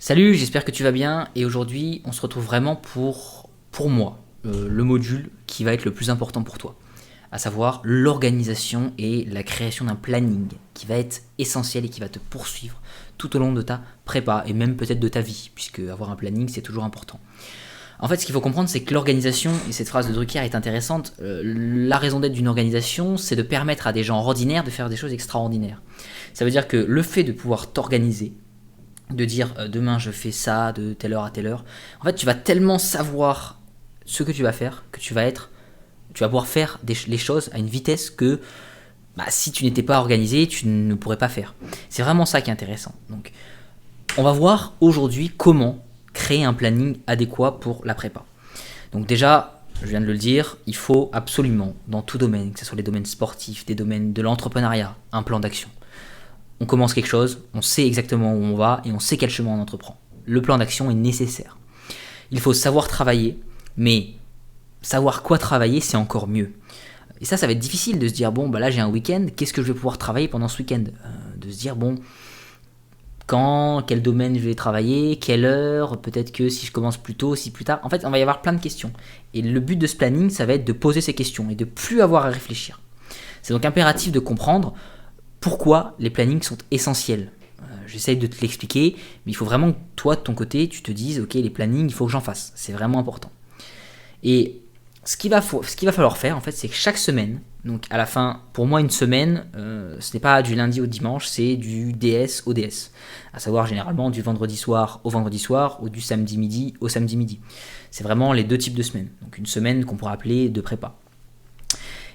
Salut, j'espère que tu vas bien et aujourd'hui on se retrouve vraiment pour moi, le module qui va être le plus important pour toi, à savoir l'organisation et la création d'un planning qui va être essentiel et qui va te poursuivre tout au long de ta prépa et même peut-être de ta vie, puisque avoir un planning c'est toujours important. En fait, ce qu'il faut comprendre, c'est que l'organisation, et cette phrase de Drucker est intéressante, la raison d'être d'une organisation, c'est de permettre à des gens ordinaires de faire des choses extraordinaires. Ça veut dire que le fait de pouvoir t'organiser, de dire demain je fais ça de telle heure à telle heure. En fait, tu vas tellement savoir ce que tu vas faire que tu vas pouvoir faire les choses à une vitesse que si tu n'étais pas organisé, tu ne pourrais pas faire. C'est vraiment ça qui est intéressant. Donc, on va voir aujourd'hui comment créer un planning adéquat pour la prépa. Donc déjà, je viens de le dire, il faut absolument, dans tout domaine, que ce soit les domaines sportifs, des domaines de l'entrepreneuriat, un plan d'action. On commence quelque chose, on sait exactement où on va et on sait quel chemin on entreprend. Le plan d'action est nécessaire. Il faut savoir travailler, mais savoir quoi travailler, c'est encore mieux. Et ça va être difficile de se dire, bon, là j'ai un week-end, qu'est-ce que je vais pouvoir travailler pendant ce week-end De se dire, bon, quand, quel domaine je vais travailler, quelle heure, peut-être que si je commence plus tôt, si plus tard. En fait, on va y avoir plein de questions. Et le but de ce planning, ça va être de poser ces questions et de plus avoir à réfléchir. C'est donc impératif de comprendre pourquoi les plannings sont essentiels. J'essaye de te l'expliquer, mais il faut vraiment que toi, de ton côté, tu te dises, ok, les plannings, il faut que j'en fasse. C'est vraiment important. Et ce qu'il va falloir faire, en fait, c'est que chaque semaine, donc à la fin, pour moi, une semaine, ce n'est pas du lundi au dimanche, c'est du DS au DS. À savoir, généralement, du vendredi soir ou du samedi midi au samedi midi. C'est vraiment les deux types de semaines. Donc une semaine qu'on pourrait appeler de prépa.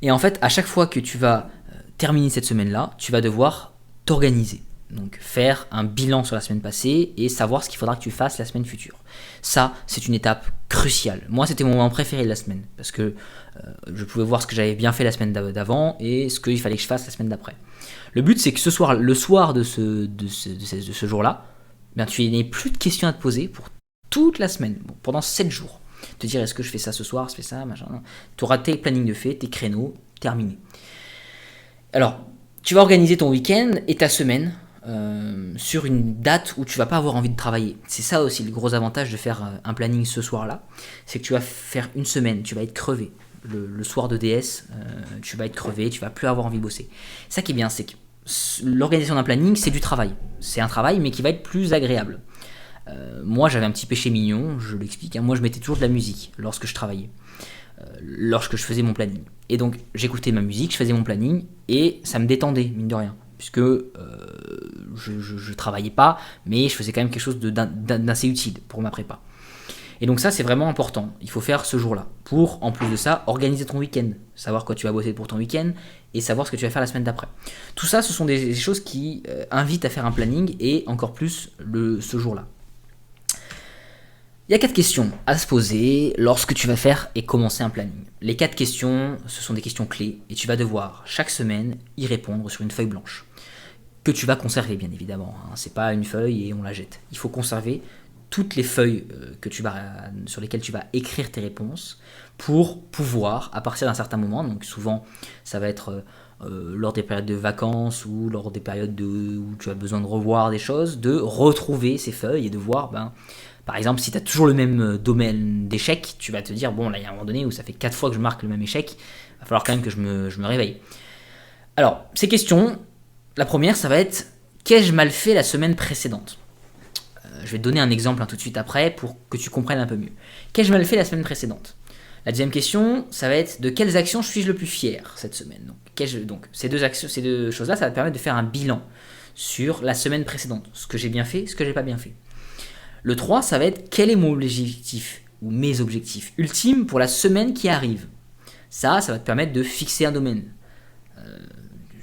Et en fait, à chaque fois que tu vas terminer cette semaine-là, tu vas devoir t'organiser. Donc faire un bilan sur la semaine passée et savoir ce qu'il faudra que tu fasses la semaine future. Ça, c'est une étape cruciale. Moi, c'était mon moment préféré de la semaine parce que je pouvais voir ce que j'avais bien fait la semaine d'avant et ce qu'il fallait que je fasse la semaine d'après. Le but, c'est que le soir de ce jour-là, tu n'aies plus de questions à te poser pour toute la semaine, pendant 7 jours. Te dire, est-ce que je fais ça ce soir, je fais ça, machin. Tu auras tes plannings de fait, tes créneaux, terminés. Alors, tu vas organiser ton week-end et ta semaine sur une date où tu vas pas avoir envie de travailler. C'est ça aussi le gros avantage de faire un planning ce soir-là, c'est que tu vas faire une semaine, tu vas être crevé. Le soir de DS, tu vas être crevé, tu vas plus avoir envie de bosser. Ça qui est bien, c'est que l'organisation d'un planning, c'est du travail. C'est un travail, mais qui va être plus agréable. Moi, j'avais un petit péché mignon, je l'explique. Moi, je mettais toujours de la musique lorsque je travaillais. Lorsque je faisais mon planning. Et donc j'écoutais ma musique, je faisais mon planning et ça me détendait, mine de rien, puisque je travaillais pas, mais je faisais quand même quelque chose d'assez utile pour ma prépa. Et donc ça, c'est vraiment important. Il faut faire ce jour-là pour, en plus de ça, organiser ton week-end, savoir quoi tu vas bosser pour ton week-end et savoir ce que tu vas faire la semaine d'après. Tout ça, ce sont des choses qui invitent à faire un planning et encore plus ce jour-là. Il y a 4 questions à se poser lorsque tu vas faire et commencer un planning. Les 4 questions, ce sont des questions clés et tu vas devoir chaque semaine y répondre sur une feuille blanche que tu vas conserver bien évidemment. C'est pas une feuille et on la jette. Il faut conserver toutes les feuilles sur lesquelles tu vas écrire tes réponses pour pouvoir, à partir d'un certain moment, donc souvent ça va être lors des périodes de vacances ou lors des périodes où tu as besoin de revoir des choses, de retrouver ces feuilles et de voir, par exemple, si tu as toujours le même domaine d'échec, tu vas te dire, bon, là, il y a un moment donné où ça fait 4 fois que je marque le même échec, il va falloir quand même que je me réveille. Alors, ces questions, la première, ça va être, qu'ai-je mal fait la semaine précédente ? Je vais te donner un exemple tout de suite après pour que tu comprennes un peu mieux. Qu'ai-je mal fait la semaine précédente ? La deuxième question, ça va être, de quelles actions suis-je le plus fier cette semaine ? Donc ces deux choses-là, ça va te permettre de faire un bilan sur la semaine précédente, ce que j'ai bien fait, ce que j'ai pas bien fait. Le 3, ça va être quel est mon objectif ou mes objectifs ultimes pour la semaine qui arrive. Ça va te permettre de fixer un domaine.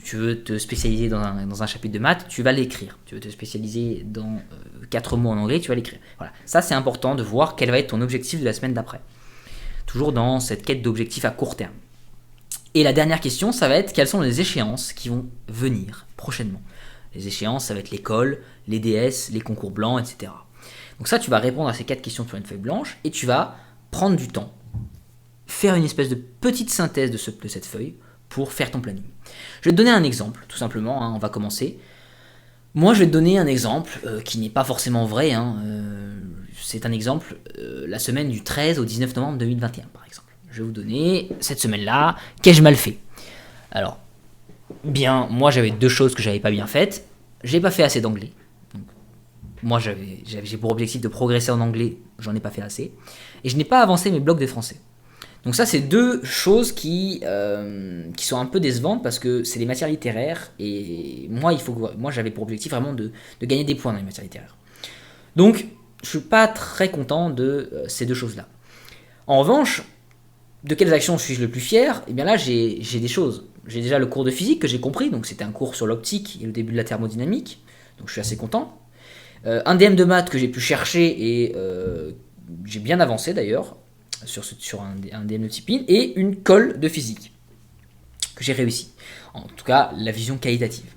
Tu veux te spécialiser dans un chapitre de maths, tu vas l'écrire. Tu veux te spécialiser dans 4 mots en anglais, tu vas l'écrire. Voilà. Ça, c'est important de voir quel va être ton objectif de la semaine d'après. Toujours dans cette quête d'objectifs à court terme. Et la dernière question, ça va être quelles sont les échéances qui vont venir prochainement. Les échéances, ça va être l'école, les DS, les concours blancs, etc. Donc ça, tu vas répondre à ces 4 questions sur une feuille blanche et tu vas prendre du temps, faire une espèce de petite synthèse de cette feuille pour faire ton planning. Je vais te donner un exemple, tout simplement, on va commencer. Moi, je vais te donner un exemple qui n'est pas forcément vrai, hein. C'est un exemple, la semaine du 13 au 19 novembre 2021, par exemple. Je vais vous donner, cette semaine-là, qu'ai-je mal fait? Alors, bien, moi j'avais deux choses que j'avais pas bien faites. J'ai pas fait assez d'anglais. Donc, moi j'ai pour objectif de progresser en anglais, j'en ai pas fait assez. Et je n'ai pas avancé mes blocs de français. Donc ça, c'est deux choses qui sont un peu décevantes parce que c'est des matières littéraires et moi j'avais pour objectif vraiment de gagner des points dans les matières littéraires. Donc je suis pas très content de ces deux choses-là. En revanche, de quelles actions suis-je le plus fier? Eh bien là, j'ai des choses. J'ai déjà le cours de physique que j'ai compris, donc c'était un cours sur l'optique et le début de la thermodynamique, donc je suis assez content. Un DM de maths que j'ai pu chercher et j'ai bien avancé d'ailleurs sur un DM de discipline, et une colle de physique que j'ai réussi. En tout cas, la vision qualitative.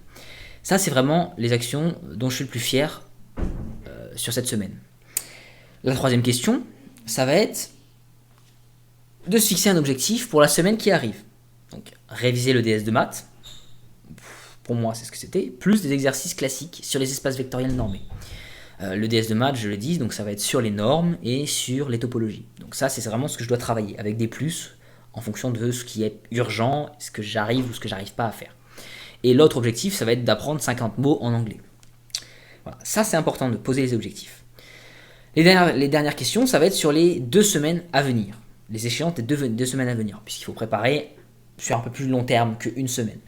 Ça, c'est vraiment les actions dont je suis le plus fier sur cette semaine. La troisième question, ça va être de se fixer un objectif pour la semaine qui arrive. Donc, réviser le DS de maths, pour moi c'est ce que c'était, plus des exercices classiques sur les espaces vectoriels normés. Le DS de maths, je le dis, donc ça va être sur les normes et sur les topologies. Donc ça, c'est vraiment ce que je dois travailler, avec des plus, en fonction de ce qui est urgent, ce que j'arrive ou ce que j'arrive pas à faire. Et l'autre objectif, ça va être d'apprendre 50 mots en anglais. Voilà. Ça, c'est important de poser les objectifs. Les dernières questions, ça va être sur les 2 semaines à venir. Les échéances des deux semaines à venir, puisqu'il faut préparer sur un peu plus long terme qu'une semaine.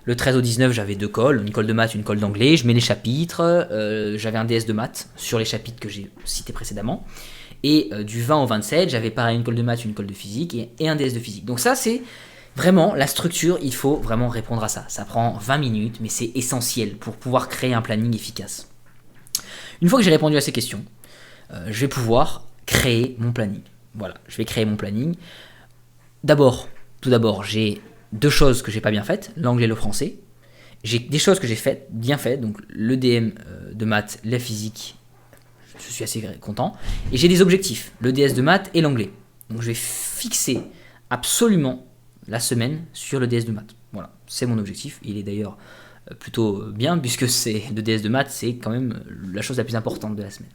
Le 13 au 19, j'avais 2 colles, une colle de maths, une colle d'anglais. Je mets les chapitres, j'avais un DS de maths sur les chapitres que j'ai cités précédemment. Et du 20 au 27, j'avais pareil une colle de maths, une colle de physique et un DS de physique. Donc ça, c'est vraiment la structure, il faut vraiment répondre à ça. Ça prend 20 minutes, mais c'est essentiel pour pouvoir créer un planning efficace. Une fois que j'ai répondu à ces questions, je vais pouvoir créer mon planning. Voilà, je vais créer mon planning. Tout d'abord, j'ai 2 choses que j'ai pas bien faites, l'anglais et le français. J'ai des choses que j'ai faites, bien faites, donc le DM de maths, la physique, je suis assez content. Et j'ai des objectifs, le DS de maths et l'anglais. Donc je vais fixer absolument la semaine sur le DS de maths. Voilà, c'est mon objectif. Il est d'ailleurs plutôt bien, puisque le DS de maths, c'est quand même la chose la plus importante de la semaine.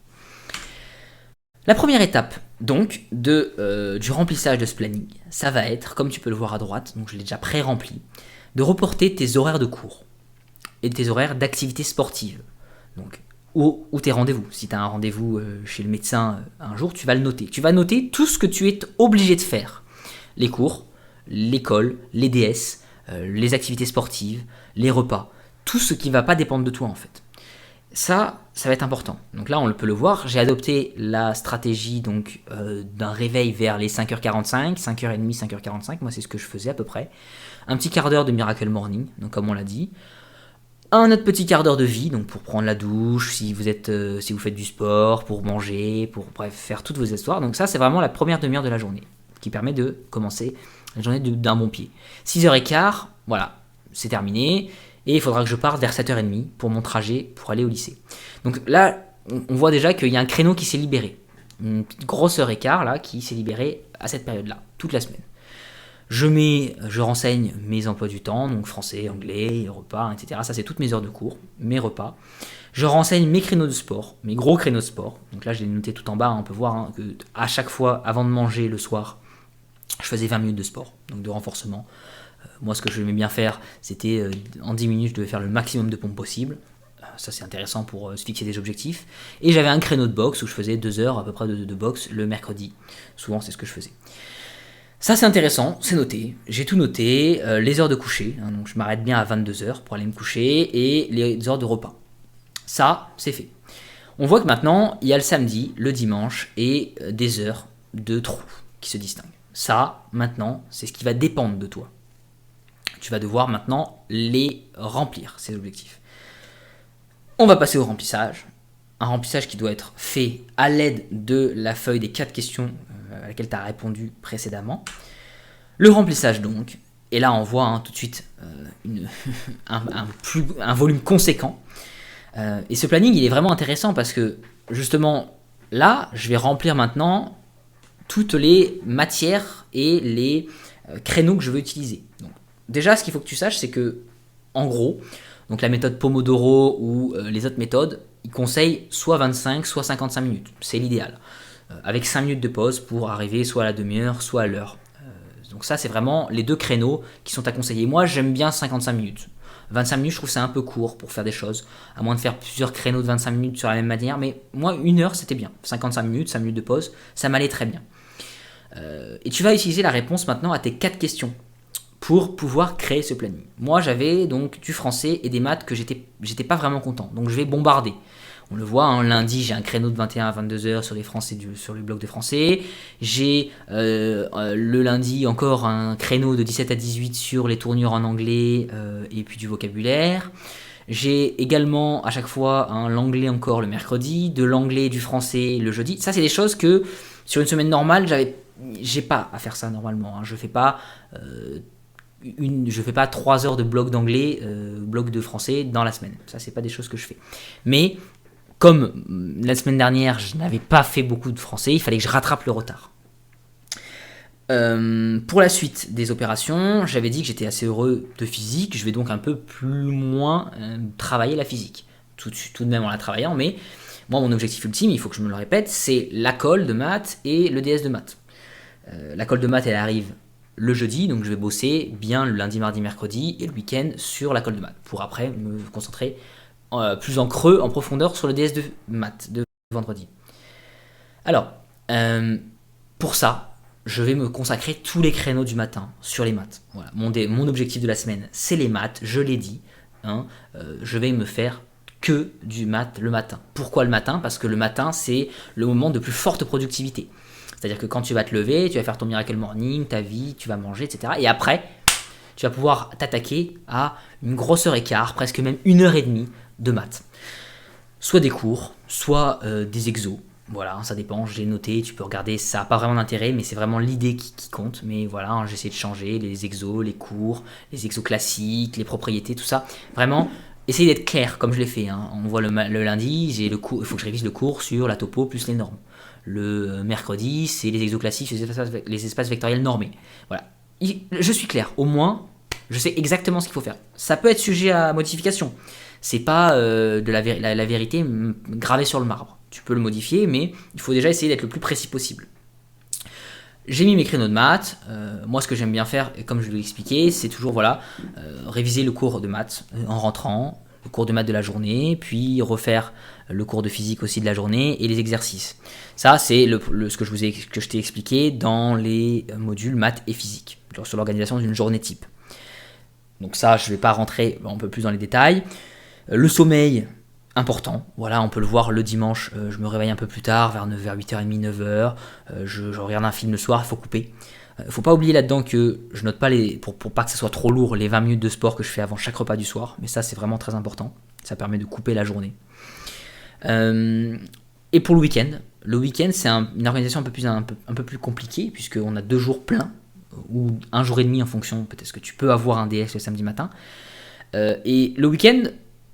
La première étape, donc, du remplissage de ce planning, ça va être, comme tu peux le voir à droite, donc je l'ai déjà pré-rempli, de reporter tes horaires de cours et tes horaires d'activité sportive. Donc, ou tes rendez-vous. Si tu as un rendez-vous chez le médecin un jour, tu vas le noter. Tu vas noter tout ce que tu es obligé de faire. Les cours, l'école, les DS, les activités sportives, les repas. Tout ce qui ne va pas dépendre de toi, en fait. Ça va être important. Donc là, on peut le voir, j'ai adopté la stratégie donc d'un réveil vers les 5h45, 5h30, 5h45, moi c'est ce que je faisais à peu près. Un petit quart d'heure de Miracle Morning, donc comme on l'a dit. Un autre petit quart d'heure de vie, donc pour prendre la douche, si vous faites du sport, pour manger, pour bref, faire toutes vos histoires. Donc ça, c'est vraiment la première demi-heure de la journée, qui permet de commencer la journée d'un bon pied. 6h15, voilà, c'est terminé. Et il faudra que je parte vers 7h30 pour mon trajet pour aller au lycée. Donc là, on voit déjà qu'il y a un créneau qui s'est libéré. Une grosse heure et quart là, qui s'est libérée à cette période-là, toute la semaine. Je renseigne mes emplois du temps, donc français, anglais, repas, etc. Ça, c'est toutes mes heures de cours, mes repas. Je renseigne mes créneaux de sport, mes gros créneaux de sport. Donc là, je l'ai noté tout en bas, on peut voir que à chaque fois, avant de manger le soir, je faisais 20 minutes de sport, donc de renforcement. Moi, ce que je aimais bien faire, c'était en 10 minutes, je devais faire le maximum de pompes possible. Ça, c'est intéressant pour se fixer des objectifs. Et j'avais un créneau de boxe où je faisais 2 heures à peu près de boxe le mercredi. Souvent, c'est ce que je faisais. Ça, c'est intéressant, c'est noté. J'ai tout noté. Les heures de coucher, donc je m'arrête bien à 22 heures pour aller me coucher, et les heures de repas. Ça, c'est fait. On voit que maintenant, il y a le samedi, le dimanche et des heures de trou qui se distinguent. Ça, maintenant, c'est ce qui va dépendre de toi. Tu vas devoir maintenant les remplir, ces objectifs. On va passer au remplissage. Un remplissage qui doit être fait à l'aide de la feuille des 4 questions à laquelle tu as répondu précédemment. Le remplissage donc, et là on voit tout de suite un volume conséquent. Et ce planning, il est vraiment intéressant parce que justement, là, je vais remplir maintenant toutes les matières et les créneaux que je veux utiliser. Donc, déjà, ce qu'il faut que tu saches, c'est que, en gros, Donc la méthode Pomodoro ou les autres méthodes, ils conseillent soit 25, soit 55 minutes. C'est l'idéal. Avec 5 minutes de pause pour arriver soit à la demi-heure, soit à l'heure. Donc ça, c'est vraiment les deux créneaux qui sont à conseiller. Moi, j'aime bien 55 minutes. 25 minutes, je trouve que c'est un peu court pour faire des choses, à moins de faire plusieurs créneaux de 25 minutes sur la même manière. Mais moi, 1 heure, c'était bien. 55 minutes, 5 minutes de pause, ça m'allait très bien. Et tu vas utiliser la réponse maintenant à tes 4 questions pour pouvoir créer ce planning. Moi, j'avais donc du français et des maths que j'étais pas vraiment content. Donc, je vais bombarder. On le voit, hein, lundi, j'ai un créneau de 21 à 22 heures sur les blocs de français. J'ai le lundi encore un créneau de 17 à 18 sur les tournures en anglais et puis du vocabulaire. J'ai également à chaque fois l'anglais encore le mercredi, de l'anglais et du français le jeudi. Ça, c'est des choses que sur une semaine normale, j'ai pas à faire ça normalement. Hein. Je fais pas 3 heures de bloc d'anglais, bloc de français dans la semaine. Ça, c'est pas des choses que je fais. Mais comme la semaine dernière, je n'avais pas fait beaucoup de français, il fallait que je rattrape le retard. Pour la suite des opérations, j'avais dit que j'étais assez heureux de physique, je vais donc un peu plus moins travailler la physique. Tout de même en la travaillant, mais moi mon objectif ultime, il faut que je me le répète, c'est la colle de maths et le DS de maths. La colle de maths, elle arrive le jeudi, donc je vais bosser bien le lundi, mardi, mercredi et le week-end sur la colle de maths, pour après me concentrer plus en creux, en profondeur sur le DS de maths de vendredi. Alors, pour ça, je vais me consacrer tous les créneaux du matin sur les maths. Voilà, mon objectif de la semaine, c'est les maths, je l'ai dit. Je vais me faire que du maths le matin. Pourquoi le matin ? Parce que le matin, c'est le moment de plus forte productivité. C'est-à-dire que quand tu vas te lever, tu vas faire ton miracle morning, ta vie, tu vas manger, etc. Et après, tu vas pouvoir t'attaquer à une grosse heure et quart, presque même 1 heure et demie de maths. Soit des cours, soit des exos. Voilà, ça dépend, j'ai noté, tu peux regarder, ça n'a pas vraiment d'intérêt, mais c'est vraiment l'idée qui compte. Mais voilà, j'essaie de changer les exos, les cours, les exos classiques, les propriétés, tout ça. Vraiment, essayez d'être clair, comme je l'ai fait. On voit le lundi, il faut que je révise le cours sur la topo plus les normes. Le mercredi, c'est les exos classiques, les espaces vectoriels normés. Voilà, je suis clair, au moins, je sais exactement ce qu'il faut faire. Ça peut être sujet à modification. C'est pas de la vérité gravée sur le marbre. Tu peux le modifier, mais il faut déjà essayer d'être le plus précis possible. J'ai mis mes créneaux de maths. Moi, ce que j'aime bien faire, et comme je l'ai expliqué, c'est toujours réviser le cours de maths en rentrant, le cours de maths de la journée, puis refaire le cours de physique aussi de la journée et les exercices. Ça, c'est ce que je t'ai expliqué dans les modules maths et physique, sur l'organisation d'une journée type. Donc ça, je ne vais pas rentrer un peu plus dans les détails. Le sommeil, important. Voilà, on peut le voir le dimanche, je me réveille un peu plus tard, vers 8h30, 9h, je regarde un film le soir, il faut couper. Faut pas oublier là-dedans que je note pas pour pas que ça soit trop lourd, les 20 minutes de sport que je fais avant chaque repas du soir, mais ça c'est vraiment très important, ça permet de couper la journée. Et pour le week-end c'est une organisation un peu plus compliquée, puisqu'on a 2 jours pleins, ou 1 jour et demi en fonction, peut-être que tu peux avoir un DS le samedi matin. Et le week-end,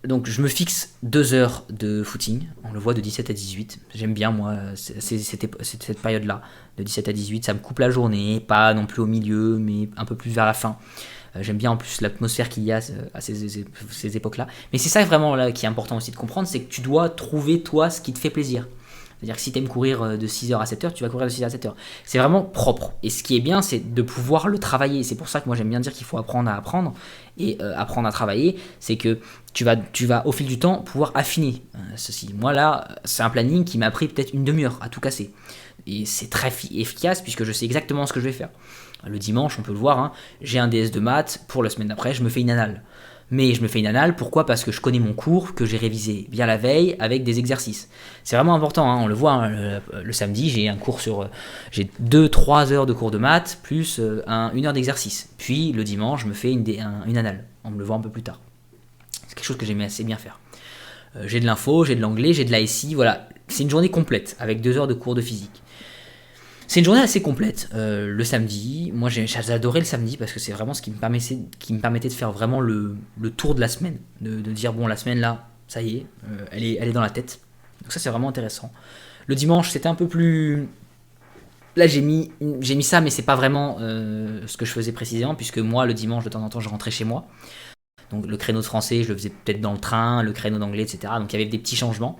donc je me fixe 2 heures de footing, on le voit de 17 à 18, j'aime bien moi cette période-là, de 17 à 18, ça me coupe la journée, pas non plus au milieu, mais un peu plus vers la fin. J'aime bien en plus l'atmosphère qu'il y a à ces époques-là. Mais c'est ça vraiment là qui est important aussi de comprendre, c'est que tu dois trouver toi ce qui te fait plaisir. C'est-à-dire que si tu aimes courir de 6h à 7h, tu vas courir de 6h à 7h. C'est vraiment propre. Et ce qui est bien, c'est de pouvoir le travailler. C'est pour ça que moi j'aime bien dire qu'il faut apprendre à apprendre. Et apprendre à travailler, c'est que tu vas au fil du temps pouvoir affiner ceci. Moi là, c'est un planning qui m'a pris peut-être une demi-heure à tout casser. Et c'est très efficace puisque je sais exactement ce que je vais faire. Le dimanche, on peut le voir, j'ai un DS de maths, pour la semaine d'après, je me fais une annale. Mais je me fais une annale, pourquoi ? Parce que je connais mon cours, que j'ai révisé bien la veille avec des exercices. C'est vraiment important, on le voit, le samedi, j'ai 2-3 heures de cours de maths, plus 1 heure d'exercice. Puis le dimanche, je me fais une annale, on me le voit un peu plus tard. C'est quelque chose que j'aime assez bien faire. J'ai de l'info, j'ai de l'anglais, j'ai de l'ASI, voilà. C'est une journée complète, avec 2 heures de cours de physique. C'est une journée assez complète, le samedi. Moi, j'ai adoré le samedi parce que c'est vraiment ce qui me permettait de faire vraiment le tour de la semaine. De dire, bon, la semaine là, ça y est, elle est dans la tête. Donc ça, c'est vraiment intéressant. Le dimanche, c'était un peu plus... Là, j'ai mis ça, mais c'est pas vraiment ce que je faisais précisément, puisque moi, le dimanche, de temps en temps, je rentrais chez moi. Donc le créneau de français, je le faisais peut-être dans le train, le créneau d'anglais, etc. Donc il y avait des petits changements.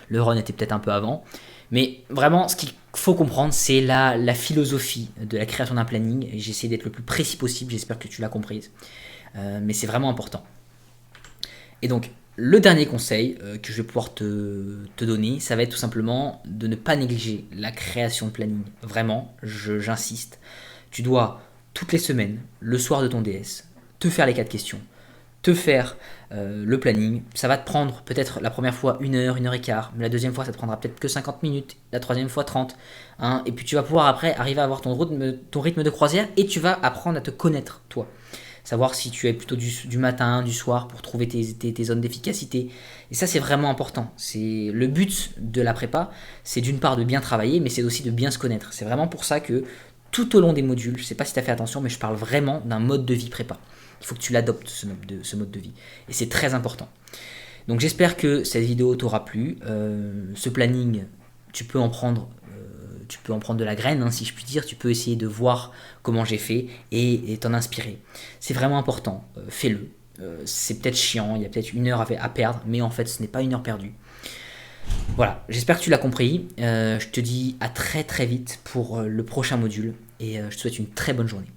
Le run était peut-être un peu avant. Mais vraiment, ce qu'il faut comprendre, c'est la philosophie de la création d'un planning. J'ai essayé d'être le plus précis possible, j'espère que tu l'as comprise. Mais c'est vraiment important. Et donc, le dernier conseil que je vais pouvoir te donner, ça va être tout simplement de ne pas négliger la création de planning. Vraiment, j'insiste. Tu dois, toutes les semaines, le soir de ton DS, te faire les 4 questions, te faire le planning. Ça va te prendre peut-être la première fois 1 heure et quart, mais la deuxième fois ça te prendra peut-être que 50 minutes, la troisième fois 30. Hein, et puis tu vas pouvoir après arriver à avoir ton rythme de croisière et tu vas apprendre à te connaître toi. Savoir si tu es plutôt du matin, du soir pour trouver tes zones d'efficacité. Et ça c'est vraiment important. C'est le but de la prépa, c'est d'une part de bien travailler, mais c'est aussi de bien se connaître. C'est vraiment pour ça que tout au long des modules, je ne sais pas si tu as fait attention, mais je parle vraiment d'un mode de vie prépa. Il faut que tu l'adoptes, ce mode de vie. Et c'est très important. Donc j'espère que cette vidéo t'aura plu. Ce planning, tu peux en prendre de la graine, hein, si je puis dire. Tu peux essayer de voir comment j'ai fait et t'en inspirer. C'est vraiment important. Fais-le. C'est peut-être chiant, il y a peut-être 1 heure à perdre, mais en fait ce n'est pas 1 heure perdue. Voilà, j'espère que tu l'as compris. Je te dis à très très vite pour le prochain module et je te souhaite une très bonne journée.